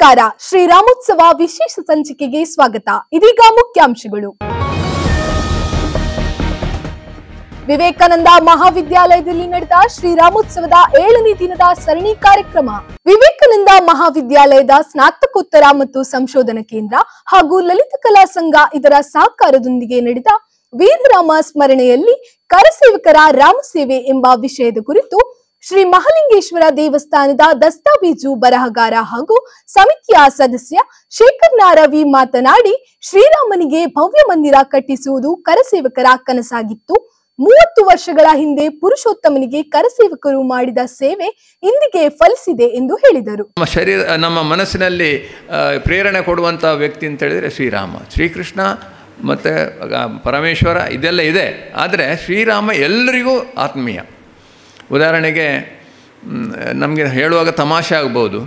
ನಮಸ್ಕಾರ. ಶ್ರೀರಾಮೋತ್ಸವ ವಿಶೇಷ ಸಂಚಿಕೆಗೆ ಸ್ವಾಗತ. ಇದೀಗ ಮುಖ್ಯಾಂಶಗಳು. ವಿವೇಕಾನಂದ ಮಹಾವಿದ್ಯಾಲಯದಲ್ಲಿ ನಡೆದ ಶ್ರೀರಾಮೋತ್ಸವದ 7ನೇ ದಿನದ ಸರಣಿ ಕಾರ್ಯಕ್ರಮ. ವಿವೇಕಾನಂದ ಮಹಾವಿದ್ಯಾಲಯದ ಸ್ನಾತಕೋತ್ತರ ಮತ್ತು ಸಂಶೋಧನಾ ಕೇಂದ್ರ ಹಾಗೂ ಲಲಿತ ಕಲಾ ಸಂಘ ಇದರ ಸಹಕಾರದೊಂದಿಗೆ ನಡೆದ ವೀರರಾಮ ಸ್ಮರಣೆಯಲ್ಲಿ ಕರಸೇವಕರ ರಾಮಸೇವೆ ಎಂಬ ವಿಷಯದ ಕುರಿತು ಶ್ರೀ ಮಹಾಲಿಂಗೇಶ್ವರ ದೇವಸ್ಥಾನದ ದಸ್ತಾವೇಜು ಬರಹಗಾರ ಹಾಗೂ ಸಮಿತಿಯ ಸದಸ್ಯ ಶೇಖರ್ ನಾರವಿ ಮಾತನಾಡಿ, ಶ್ರೀರಾಮನಿಗೆ ಭವ್ಯ ಮಂದಿರ ಕಟ್ಟಿಸುವುದು ಕರಸೇವಕರ ಕನಸಾಗಿತ್ತು. 30 ವರ್ಷಗಳ ಹಿಂದೆ ಪುರುಷೋತ್ತಮನಿಗೆ ಕರಸೇವಕರು ಮಾಡಿದ ಸೇವೆ ಇಂದಿಗೆ ಫಲಿಸಿದೆ ಎಂದು ಹೇಳಿದರು. ನಮ್ಮ ಮನಸ್ಸಿನಲ್ಲಿ ಪ್ರೇರಣೆ ಕೊಡುವಂಥ ವ್ಯಕ್ತಿ ಅಂತ ಹೇಳಿದರೆ ಶ್ರೀರಾಮ, ಶ್ರೀಕೃಷ್ಣ ಮತ್ತು ಪರಮೇಶ್ವರ ಇದೆಲ್ಲ ಇದೆ. ಆದರೆ ಶ್ರೀರಾಮ ಎಲ್ಲರಿಗೂ ಆತ್ಮೀಯ. ಉದಾಹರಣೆಗೆ ನಮಗೆ ಹೇಳುವಾಗ ತಮಾಷೆ ಆಗ್ಬೋದು.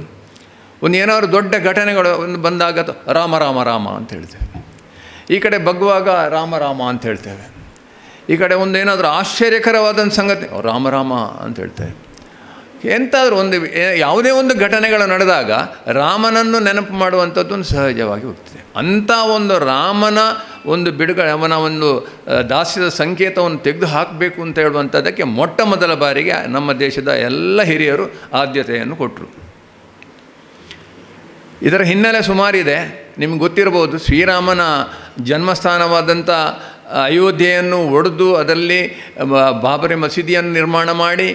ಏನಾದ್ರು ದೊಡ್ಡ ಘಟನೆಗಳು ಬಂದಾಗ ರಾಮ ರಾಮ ರಾಮ ಅಂತ ಹೇಳ್ತೇವೆ, ಈ ಕಡೆ ಬಗ್ಗುವಾಗ ರಾಮ ರಾಮ ಅಂತ ಹೇಳ್ತೇವೆ, ಈ ಕಡೆ ಏನಾದರೂ ಆಶ್ಚರ್ಯಕರವಾದ ಸಂಗತಿ ರಾಮ ರಾಮ ಅಂತ ಹೇಳ್ತೇವೆ. ಎಂತಾದರೂ ಯಾವುದೇ ಒಂದು ಘಟನೆಗಳು ನಡೆದಾಗ ರಾಮನನ್ನು ನೆನಪು ಮಾಡುವಂಥದ್ದು ಸಹಜವಾಗಿ ಹೋಗ್ತದೆ. ಅಂಥ ಒಂದು ರಾಮನ ಒಂದು ಬಿಡುಗಡೆ, ಅವನ ಒಂದು ದಾಸ್ಯದ ಸಂಕೇತವನ್ನು ತೆಗೆದು ಹಾಕಬೇಕು ಅಂತ ಹೇಳುವಂಥದ್ದಕ್ಕೆ ಮೊಟ್ಟ ಮೊದಲ ಬಾರಿಗೆ ನಮ್ಮ ದೇಶದ ಎಲ್ಲ ಹಿರಿಯರು ಆದ್ಯತೆಯನ್ನು ಕೊಟ್ಟರು. ಇದರ ಹಿನ್ನೆಲೆ ಸುಮಾರಿದೆ. ನಿಮ್ಗೆ ಗೊತ್ತಿರ್ಬೋದು, ಶ್ರೀರಾಮನ ಜನ್ಮಸ್ಥಾನವಾದಂಥ ಅಯೋಧ್ಯೆಯನ್ನು ಒಡೆದು ಅದರಲ್ಲಿ ಬಾಬರಿ ಮಸೀದಿಯನ್ನು ನಿರ್ಮಾಣ ಮಾಡಿ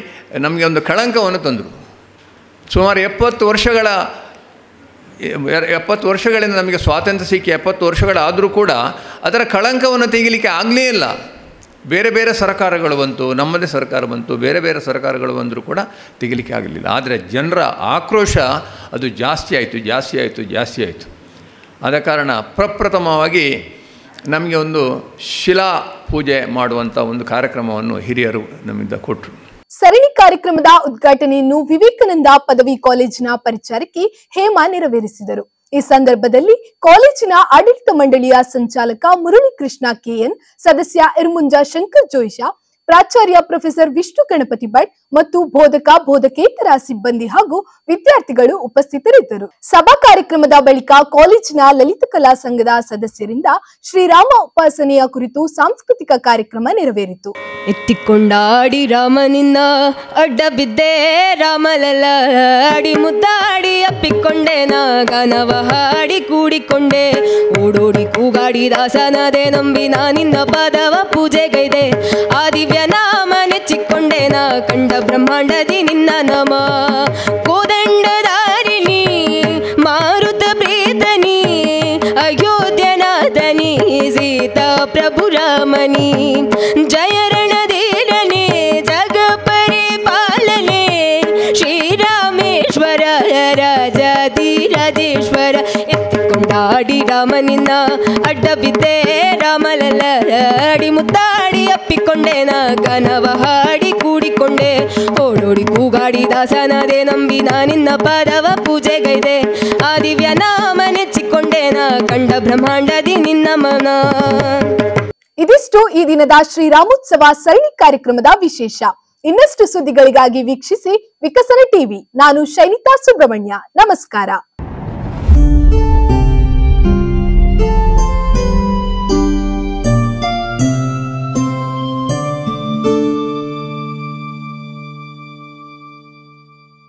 ನಮಗೆ ಒಂದು ಕಳಂಕವನ್ನು ತಂದರು. ಸುಮಾರು 70 ವರ್ಷಗಳಿಂದ ನಮಗೆ ಸ್ವಾತಂತ್ರ್ಯ ಸಿಕ್ಕಿ 70 ವರ್ಷಗಳಾದರೂ ಕೂಡ ಅದರ ಕಳಂಕವನ್ನು ತೆಗಿಲಿಕ್ಕೆ ಆಗಲೇ ಇಲ್ಲ. ಬೇರೆ ಬೇರೆ ಸರ್ಕಾರಗಳು ಬಂತು, ನಮ್ಮದೇ ಸರ್ಕಾರ ಬಂತು, ಬೇರೆ ಬೇರೆ ಸರ್ಕಾರಗಳು ಬಂದರೂ ಕೂಡ ತೆಗಿಲಿಕ್ಕೆ ಆಗಲಿಲ್ಲ. ಆದರೆ ಜನರ ಆಕ್ರೋಶ ಅದು ಜಾಸ್ತಿ ಆಯಿತು. ಆದ ಕಾರಣ ಪ್ರಪ್ರಥಮವಾಗಿ ನಮಗೆ ಒಂದು ಶಿಲಾ ಪೂಜೆ ಮಾಡುವಂಥ ಒಂದು ಕಾರ್ಯಕ್ರಮವನ್ನು ಹಿರಿಯರು ನಮ್ಮಿಂದ ಕೊಟ್ಟರು. ಸರಣಿ ಕಾರ್ಯಕ್ರಮದ ಉದ್ಘಾಟನೆಯನ್ನು ವಿವೇಕಾನಂದ ಪದವಿ ಕಾಲೇಜಿನ ಪರಿಚಾರಕಿ ಹೇಮಾ ನೆರವೇರಿಸಿದರು. ಈ ಸಂದರ್ಭದಲ್ಲಿ ಕಾಲೇಜಿನ ಆಡಳಿತ ಮಂಡಳಿಯ ಸಂಚಾಲಕ ಮುರಳೀಕೃಷ್ಣ ಕೆಎನ್, ಸದಸ್ಯ ಇರ್ಮುಂಜ ಶಂಕರ್ ಜೋಯಿಷ, ಪ್ರಾಚಾರ್ಯ ಪ್ರೊಫೆಸರ್ ವಿಷ್ಣು ಗಣಪತಿ ಭಟ್ ಮತ್ತು ಬೋಧಕೇತರ ಸಿಬ್ಬಂದಿ ಹಾಗೂ ವಿದ್ಯಾರ್ಥಿಗಳು ಉಪಸ್ಥಿತರಿದ್ದರು. ಸಭಾ ಕಾರ್ಯಕ್ರಮದ ಬಳಿಕ ಕಾಲೇಜಿನ ಲಲಿತ ಕಲಾ ಸಂಘದ ಸದಸ್ಯರಿಂದ ಶ್ರೀರಾಮ ಉಪಾಸನೆಯ ಕುರಿತು ಸಾಂಸ್ಕೃತಿಕ ಕಾರ್ಯಕ್ರಮ ನೆರವೇರಿತು. ಎತ್ತಿಕೊಂಡಾಡಿ ರಾಮನಿನ್ನ ಅಡ್ಡ ಬಿದ್ದೆ ರಾಮಲಲ್ಲ ಅಡಿ ಮುದ್ದಾಡಿ ಅಪ್ಪಿಕೊಂಡೆ ನಾಗನವ ಹಾಡಿ ಕೂಡಿಕೊಂಡೆ ಓಡೋಡಿ ಕೂಗಾಡಿ ದಾಸನದೆ ನಂಬಿ ನಾನಿನ್ನ ಪಾದವ ಪೂಜೆಗೈದೆ ಆ ದಿವ್ಯ ನಾಮ ನೆಚ್ಚಿಕೊಂಡೆ ನಾ ಕಂಡ ಬ್ರಹ್ಮಾಂಡದಿ ನಿನ್ನ ನಮ ಕೋದಂಡದಾರಿಣಿ ಮಾರುತ ಪ್ರೀತನಿ ಅಯೋಧ್ಯನಾಥನಿ ಸೀತಾ ಪ್ರಭು ರಾಮನಿ ಜಯ ರಣಧೀರನೆ ಜಗ ಪರಿಪಾಲನೆ ಶ್ರೀರಾಮೇಶ್ವರ ರಾಜಾಧಿರಾಜೇಶ್ವರ ಎತ್ತಿಕೊಂಡಾಡಿ ರಾಮನಿನ್ನ ಅಡ್ಡ ಬಿದ್ದೆ ರಾಮಲಲ್ಲ ಅಡಿ ಮುದ್ದಾಡಿ ಅಪ್ಪಿಕೊಂಡೆ ನಾಗನವ ಹಾಡಿ ಕೂಡಿಕೊಂಡೆ ಓಡೋಡಿ ಕೂಗಾಡಿ ದಾಸನದೆ ನಂಬಿ ನಾನಿನ್ನ ಪಾದವ ಪೂಜೆಗೈದೆ ಆ ದಿವ್ಯ ನಾಮ ನೆಚ್ಚಿಕೊಂಡೆ ನಾ ಕಂಡ ಬ್ರಹ್ಮಾಂಡದಿ ನಿನ್ನ ಮನ. ಇದಿಷ್ಟು ಈ ದಿನದ ಶ್ರೀರಾಮೋತ್ಸವ ಸರಣಿ ಕಾರ್ಯಕ್ರಮದ ವಿಶೇಷ. ಇನ್ನಷ್ಟು ಸುದ್ದಿಗಳಿಗಾಗಿ ವೀಕ್ಷಿಸಿ ವಿಕಸನ ಟಿವಿ. ನಾನು ಶೈನಿತಾ ಸುಬ್ರಹ್ಮಣ್ಯ. ನಮಸ್ಕಾರ.